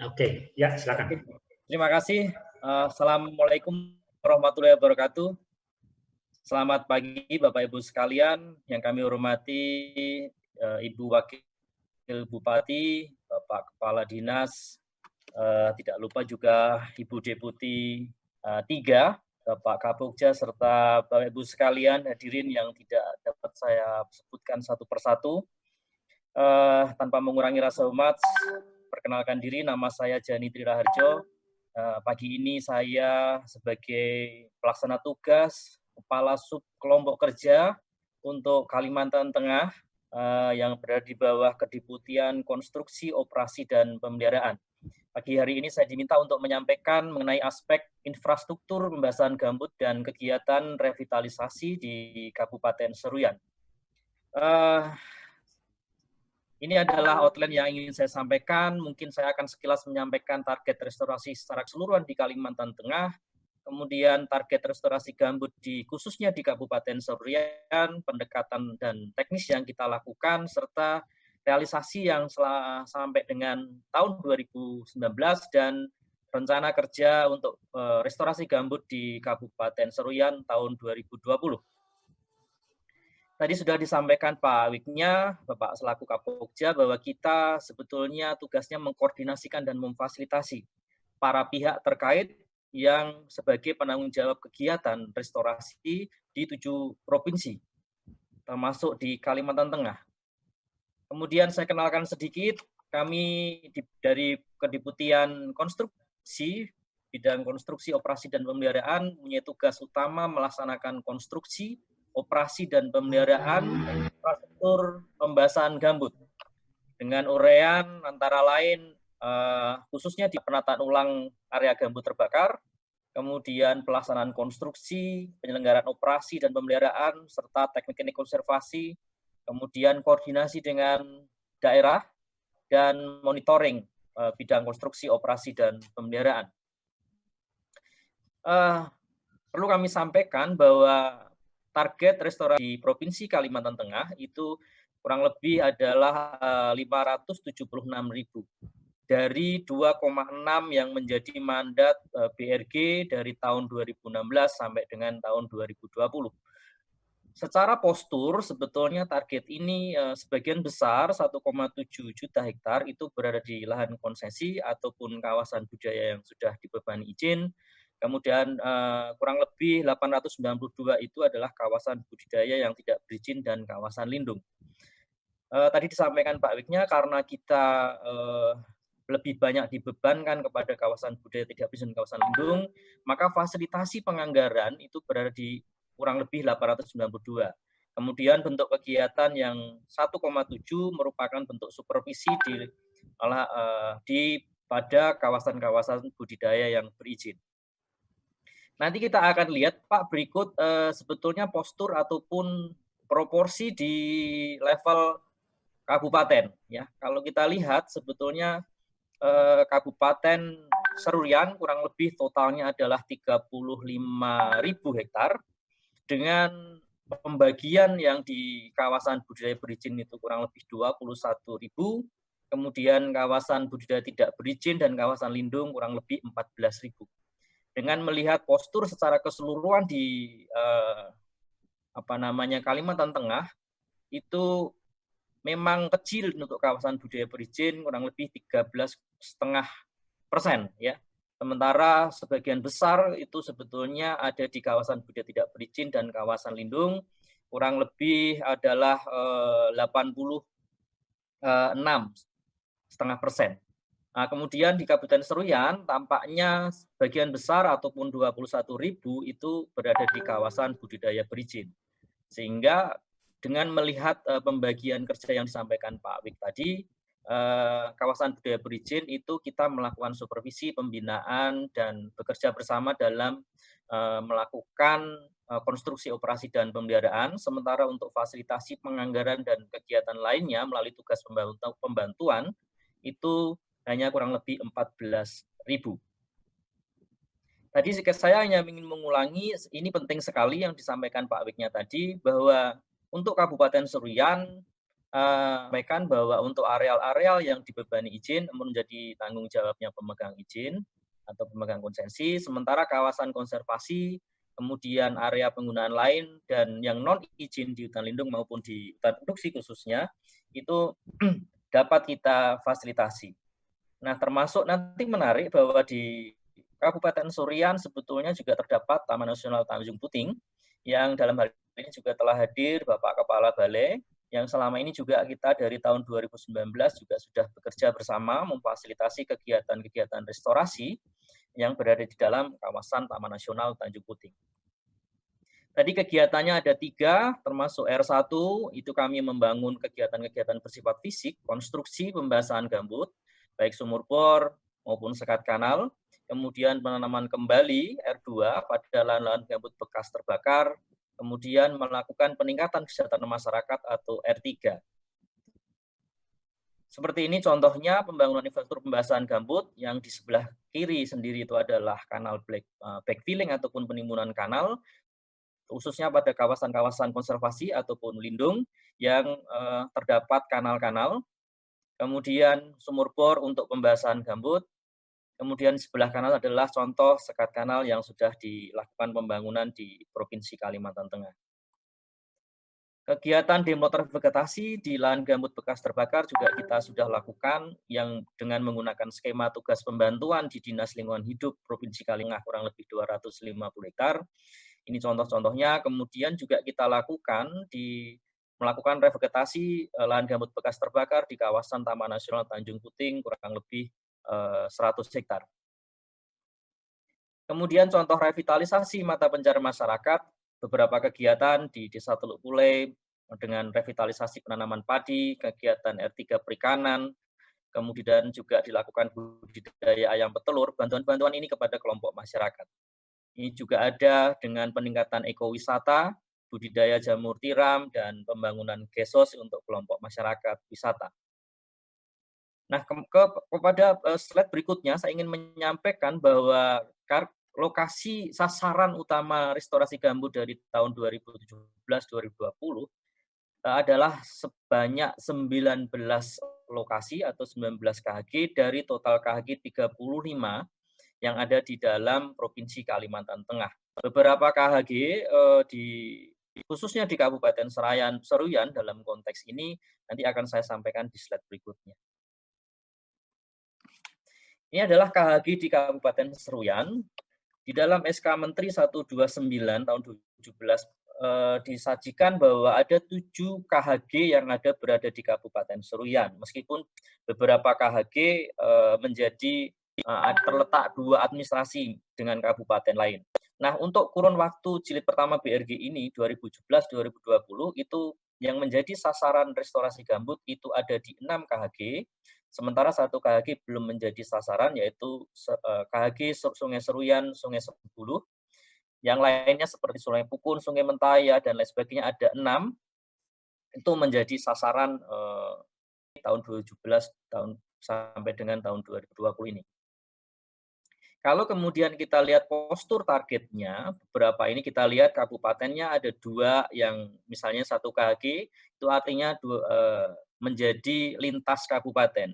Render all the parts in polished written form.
Oke, ya silakan. Terima kasih. Assalamualaikum warahmatullahi wabarakatuh. Selamat pagi Bapak Ibu sekalian yang kami hormati, Ibu Wakil Bupati, Bapak Kepala Dinas, tidak lupa juga Ibu Deputi 3, Bapak Kapokja, serta Bapak Ibu sekalian hadirin yang tidak dapat saya sebutkan satu persatu. Tanpa mengurangi rasa hormat, perkenalkan diri, nama saya Jani Triraharjo. Pagi ini saya sebagai pelaksana tugas Kepala Sub Kelompok Kerja untuk Kalimantan Tengah yang berada di bawah Kediputian Konstruksi, Operasi, dan Pemeliharaan. Pagi hari ini saya diminta untuk menyampaikan mengenai aspek infrastruktur pembasahan gambut dan kegiatan revitalisasi di Kabupaten Seruyan. Ini adalah outline yang ingin saya sampaikan. Mungkin saya akan sekilas menyampaikan target restorasi secara keseluruhan di Kalimantan Tengah, kemudian target restorasi gambut khususnya di Kabupaten Seruyan, pendekatan dan teknis yang kita lakukan, serta realisasi yang sampai dengan tahun 2019 dan rencana kerja untuk restorasi gambut di Kabupaten Seruyan tahun 2020. Tadi sudah disampaikan Pak Wiknya, Bapak selaku Kapokja, bahwa kita sebetulnya tugasnya mengkoordinasikan dan memfasilitasi para pihak terkait yang sebagai penanggung jawab kegiatan restorasi di 7 provinsi, termasuk di Kalimantan Tengah. Kemudian saya kenalkan sedikit, kami dari Kediputian Konstruksi, bidang konstruksi, operasi, dan pemeliharaan, punya tugas utama melaksanakan konstruksi, operasi, dan pemeliharaan infrastruktur pembasahan gambut dengan uraian antara lain khususnya di penataan ulang area gambut terbakar, kemudian pelaksanaan konstruksi, penyelenggaraan operasi dan pemeliharaan, serta teknik-teknik konservasi, kemudian koordinasi dengan daerah, dan monitoring bidang konstruksi, operasi, dan pemeliharaan. Perlu kami sampaikan bahwa target restorasi di Provinsi Kalimantan Tengah itu kurang lebih adalah 576.000 dari 2,6 yang menjadi mandat BRG dari tahun 2016 sampai dengan tahun 2020. Secara postur sebetulnya target ini sebagian besar 1,7 juta hektar itu berada di lahan konsesi ataupun kawasan budaya yang sudah dibebani izin. Kemudian kurang lebih 892 itu adalah kawasan budidaya yang tidak berizin dan kawasan lindung. Tadi disampaikan Pak Wiknya, karena kita lebih banyak dibebankan kepada kawasan budaya tidak berizin dan kawasan lindung, maka fasilitasi penganggaran itu berada di kurang lebih 892. Kemudian bentuk kegiatan yang 1,7 merupakan bentuk supervisi pada kawasan-kawasan budidaya yang berizin. Nanti kita akan lihat Pak berikut sebetulnya postur ataupun proporsi di level kabupaten ya. Kalau kita lihat sebetulnya Kabupaten Seruyan kurang lebih totalnya adalah 35.000 hektar dengan pembagian yang di kawasan budidaya berizin itu kurang lebih 21.000, kemudian kawasan budidaya tidak berizin dan kawasan lindung kurang lebih 14.000. Dengan melihat postur secara keseluruhan di Kalimantan Tengah itu memang kecil untuk kawasan budaya berizin kurang lebih 13,5% ya. Sementara sebagian besar itu sebetulnya ada di kawasan budaya tidak berizin dan kawasan lindung kurang lebih adalah 86,5%. Nah, kemudian di Kabupaten Seruyan tampaknya sebagian besar ataupun 21.000 itu berada di kawasan budidaya berizin. Sehingga dengan melihat pembagian kerja yang disampaikan Pak Wik tadi, kawasan budaya berizin itu kita melakukan supervisi, pembinaan, dan bekerja bersama dalam melakukan konstruksi, operasi, dan pemeliharaan. Sementara untuk fasilitasi penganggaran dan kegiatan lainnya melalui tugas pembantuan itu hanya kurang lebih 14.000. Tadi saya hanya ingin mengulangi, ini penting sekali yang disampaikan Pak Wiknya tadi, bahwa untuk Kabupaten Seruyan sampaikan bahwa untuk areal-areal yang dibebani izin menjadi tanggung jawabnya pemegang izin atau pemegang konsensi, sementara kawasan konservasi, kemudian area penggunaan lain, dan yang non-izin di hutan lindung maupun di hutan produksi khususnya, itu dapat kita fasilitasi. Nah, termasuk nanti menarik bahwa di Kabupaten Surian sebetulnya juga terdapat Taman Nasional Tanjung Puting, yang dalam hal ini juga telah hadir Bapak Kepala Balai, yang selama ini juga kita dari tahun 2019 juga sudah bekerja bersama memfasilitasi kegiatan-kegiatan restorasi yang berada di dalam kawasan Taman Nasional Tanjung Puting. Tadi kegiatannya ada 3, termasuk R1, itu kami membangun kegiatan-kegiatan bersifat fisik, konstruksi pembasahan gambut, baik sumur bor maupun sekat kanal, kemudian penanaman kembali R2 pada lahan-lahan gambut bekas terbakar, kemudian melakukan peningkatan kesejahteraan masyarakat atau R3. Seperti ini contohnya pembangunan infrastruktur pembasahan gambut, yang di sebelah kiri sendiri itu adalah kanal backfilling ataupun penimbunan kanal, khususnya pada kawasan-kawasan konservasi ataupun lindung yang terdapat kanal-kanal, kemudian sumur bor untuk pembasahan gambut, kemudian sebelah kanan adalah contoh sekat kanal yang sudah dilakukan pembangunan di Provinsi Kalimantan Tengah. Kegiatan demloter vegetasi di lahan gambut bekas terbakar juga kita sudah lakukan, yang dengan menggunakan skema tugas pembantuan di Dinas Lingkungan Hidup Provinsi Kalimantan kurang lebih 250 hektar. Ini contoh-contohnya. Kemudian juga kita lakukan melakukan revegetasi lahan gambut bekas terbakar di kawasan Taman Nasional Tanjung Puting kurang lebih 100 hektar. Kemudian contoh revitalisasi mata pencaharian masyarakat, beberapa kegiatan di Desa Teluk Pulai dengan revitalisasi penanaman padi, kegiatan R3 perikanan, kemudian juga dilakukan budidaya ayam petelur, bantuan-bantuan ini kepada kelompok masyarakat. Ini juga ada dengan peningkatan ekowisata, budidaya jamur tiram, dan pembangunan gesos untuk kelompok masyarakat wisata. Nah, kepada slide berikutnya, saya ingin menyampaikan bahwa lokasi sasaran utama restorasi gambut dari tahun 2017-2020 adalah sebanyak 19 lokasi atau 19 KHG dari total KHG 35 yang ada di dalam Provinsi Kalimantan Tengah. Beberapa KHG khususnya di Kabupaten Seruyan dalam konteks ini nanti akan saya sampaikan di slide berikutnya. Ini adalah KHG di Kabupaten Seruyan. Di dalam SK Menteri 129 tahun 2017 disajikan bahwa ada 7 KHG yang berada di Kabupaten Seruyan. Meskipun beberapa KHG menjadi terletak 2 administrasi dengan kabupaten lain. Nah, untuk kurun waktu jilid pertama BRG ini 2017-2020 itu yang menjadi sasaran restorasi gambut itu ada di 6 KHG. Sementara 1 KHG belum menjadi sasaran, yaitu KHG Sungai Seruyan, Sungai Sepuluh. Yang lainnya seperti Sungai Pukun, Sungai Mentaya, dan lain sebagainya ada 6. Itu menjadi sasaran tahun 2017 sampai dengan tahun 2020 ini. Kalau kemudian kita lihat postur targetnya, beberapa ini kita lihat kabupatennya ada 2 yang misalnya 1 KHG, itu artinya menjadi lintas kabupaten.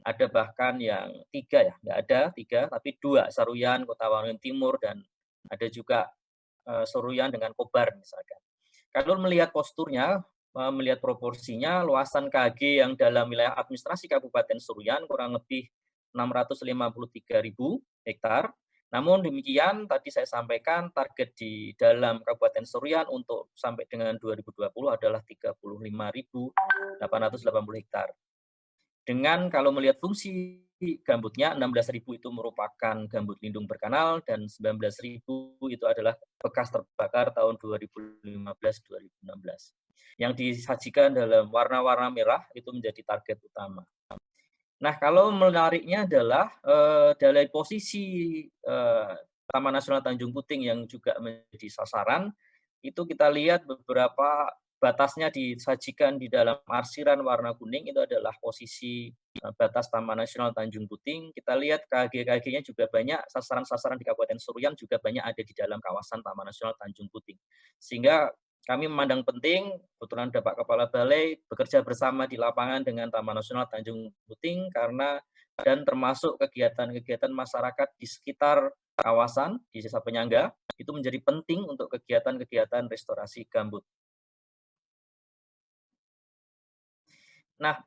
Ada bahkan yang 3 ya, nggak ada 3, tapi 2, Seruyan, Kota Waringin Timur, dan ada juga Seruyan dengan Kobar misalkan. Kalau melihat posturnya, melihat proporsinya, luasan KHG yang dalam wilayah administrasi Kabupaten Seruyan kurang lebih 653.000 hektar. Namun demikian, tadi saya sampaikan target di dalam Kabupaten Seruyan untuk sampai dengan 2020 adalah 35.880 hektar. Dengan kalau melihat fungsi gambutnya, 16.000 itu merupakan gambut lindung berkanal, dan 19.000 itu adalah bekas terbakar tahun 2015-2016. Yang disajikan dalam warna-warna merah itu menjadi target utama. Nah, kalau menariknya adalah dari posisi Taman Nasional Tanjung Puting yang juga menjadi sasaran, itu kita lihat beberapa batasnya disajikan di dalam arsiran warna kuning, itu adalah posisi batas Taman Nasional Tanjung Puting. Kita lihat KHG-KHG-nya juga banyak, sasaran-sasaran di Kabupaten Seruyan juga banyak ada di dalam kawasan Taman Nasional Tanjung Puting. Sehingga kami memandang penting, kebetulan ada Pak Kepala Balai, bekerja bersama di lapangan dengan Taman Nasional Tanjung Puting dan termasuk kegiatan-kegiatan masyarakat di sekitar kawasan, di desa penyangga, itu menjadi penting untuk kegiatan-kegiatan restorasi gambut. Nah,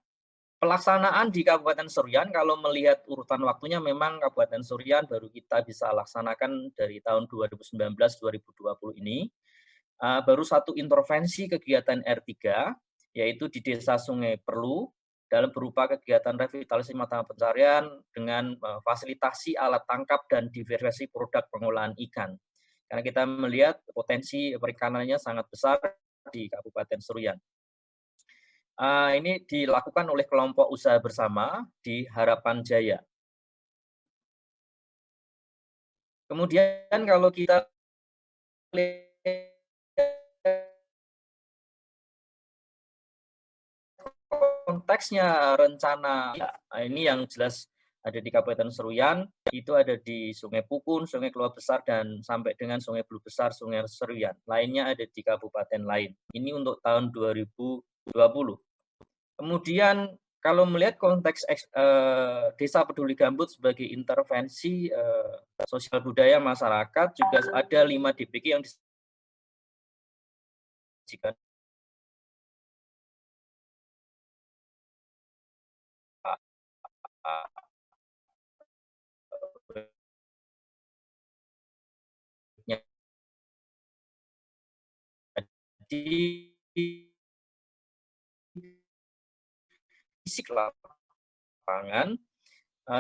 pelaksanaan di Kabupaten Seruyan, kalau melihat urutan waktunya memang Kabupaten Seruyan baru kita bisa laksanakan dari tahun 2019-2020 ini. Baru satu intervensi kegiatan R3, yaitu di Desa Sungai Perlu, dalam berupa kegiatan revitalisasi mata pencarian dengan fasilitasi alat tangkap dan diversifikasi produk pengolahan ikan. Karena kita melihat potensi perikanannya sangat besar di Kabupaten Seruyan. Ini dilakukan oleh kelompok usaha bersama di Harapan Jaya. Kemudian kalau kita konteksnya rencana ini yang jelas ada di Kabupaten Seruyan, itu ada di Sungai Pukun, Sungai Keluar Besar, dan sampai dengan Sungai Bulu Besar, Sungai Seruyan. Lainnya ada di kabupaten lain. Ini untuk tahun 2020. Kemudian kalau melihat konteks Desa Peduli Gambut sebagai intervensi sosial budaya masyarakat, juga ada 5 DPG yang disajikan. Di fisik lapangan,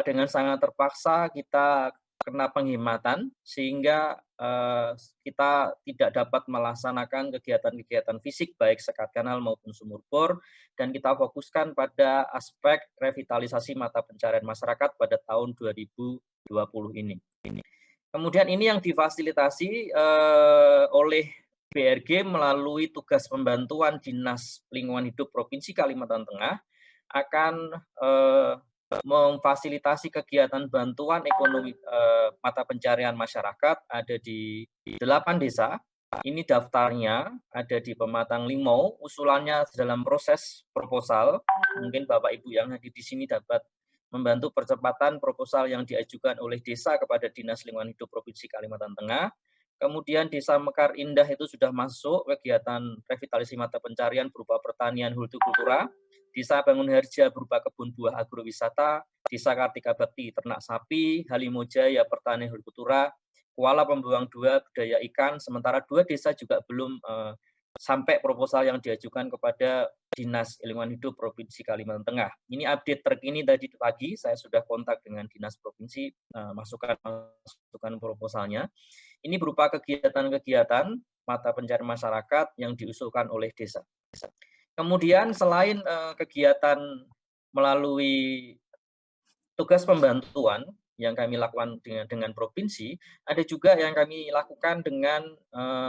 dengan sangat terpaksa kita kena penghematan sehingga kita tidak dapat melaksanakan kegiatan-kegiatan fisik baik sekat kanal maupun sumur bor, dan kita fokuskan pada aspek revitalisasi mata pencarian masyarakat pada tahun 2020 ini. Kemudian ini yang difasilitasi oleh BRG melalui tugas pembantuan Dinas Lingkungan Hidup Provinsi Kalimantan Tengah akan memfasilitasi kegiatan bantuan ekonomi mata pencarian masyarakat ada di 8 desa. Ini daftarnya ada di Pematang Limau, usulannya dalam proses proposal. Mungkin Bapak Ibu yang hadir di sini dapat membantu percepatan proposal yang diajukan oleh desa kepada Dinas Lingkungan Hidup Provinsi Kalimantan Tengah. Kemudian Desa Mekar Indah itu sudah masuk kegiatan revitalisasi mata pencarian berupa pertanian hortikultura, Desa Bangun Harja berupa kebun buah agrowisata, Desa Kartika Bakti ternak sapi, Halimojaya pertanian hortikultura, Kuala Pembuang 2 budaya ikan, sementara 2 desa juga belum sampai proposal yang diajukan kepada Dinas Lingkungan Hidup Provinsi Kalimantan Tengah. Ini update terkini tadi pagi, saya sudah kontak dengan Dinas Provinsi, masukkan proposalnya. Ini berupa kegiatan-kegiatan mata pencarian masyarakat yang diusulkan oleh desa. Kemudian selain kegiatan melalui tugas pembantuan yang kami lakukan dengan provinsi, ada juga yang kami lakukan dengan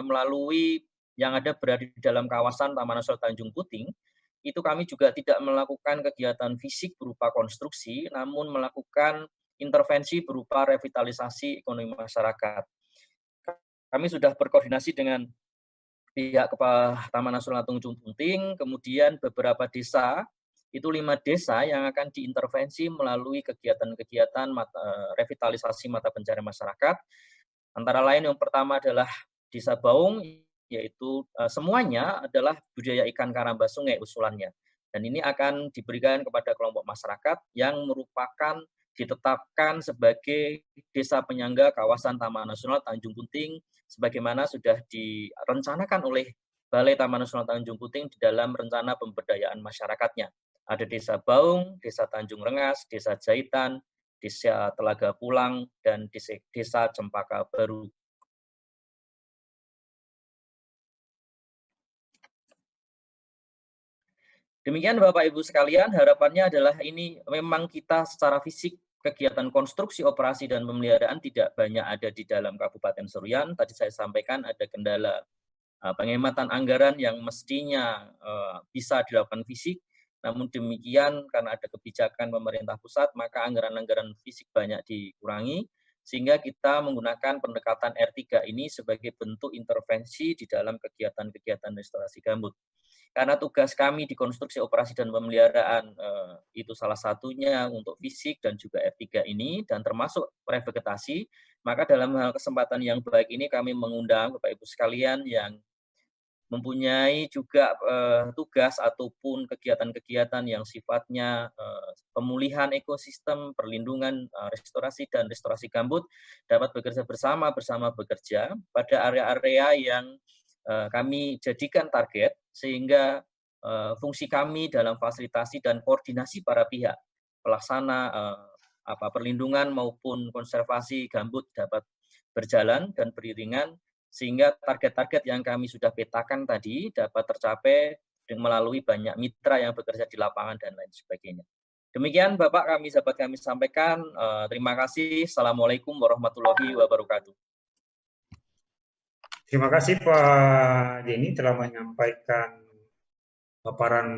melalui yang ada berada di dalam kawasan Taman Nasional Tanjung Puting. Itu kami juga tidak melakukan kegiatan fisik berupa konstruksi, namun melakukan intervensi berupa revitalisasi ekonomi masyarakat. Kami sudah berkoordinasi dengan pihak Taman Nasional Tanjung Puting, kemudian beberapa desa, itu 5 desa yang akan diintervensi melalui kegiatan-kegiatan revitalisasi mata pencarian masyarakat. Antara lain yang pertama adalah Desa Baung, yaitu semuanya adalah budaya ikan karamba sungai usulannya. Dan ini akan diberikan kepada kelompok masyarakat yang merupakan ditetapkan sebagai desa penyangga kawasan Taman Nasional Tanjung Puting, sebagaimana sudah direncanakan oleh Balai Taman Nasional Tanjung Puting di dalam rencana pemberdayaan masyarakatnya. Ada Desa Baung, Desa Tanjung Rengas, Desa Jahitan, Desa Telaga Pulang, dan Desa Cempaka Baru. Demikian Bapak Ibu sekalian, harapannya adalah ini memang kita secara fisik kegiatan konstruksi, operasi, dan pemeliharaan tidak banyak ada di dalam Kabupaten Seruyan. Tadi saya sampaikan ada kendala penghematan anggaran yang mestinya bisa dilakukan fisik. Namun demikian, karena ada kebijakan pemerintah pusat, maka anggaran-anggaran fisik banyak dikurangi. sehingga kita menggunakan pendekatan R3 ini sebagai bentuk intervensi di dalam kegiatan-kegiatan restorasi gambut. Karena tugas kami di konstruksi, operasi, dan pemeliharaan itu salah satunya untuk fisik dan juga R3 ini, dan termasuk revegetasi, maka dalam hal kesempatan yang baik ini kami mengundang Bapak Ibu sekalian yang mempunyai juga tugas ataupun kegiatan-kegiatan yang sifatnya pemulihan ekosistem, perlindungan, restorasi, dan restorasi gambut, dapat bekerja bersama bekerja pada area-area yang kami jadikan target, sehingga fungsi kami dalam fasilitasi dan koordinasi para pihak pelaksana perlindungan maupun konservasi gambut dapat berjalan dan beriringan, sehingga target-target yang kami sudah petakan tadi dapat tercapai melalui banyak mitra yang bekerja di lapangan dan lain sebagainya. Demikian Bapak dapat kami sampaikan. Terima kasih. Assalamualaikum warahmatullahi wabarakatuh. Terima kasih Pak Denny telah menyampaikan paparan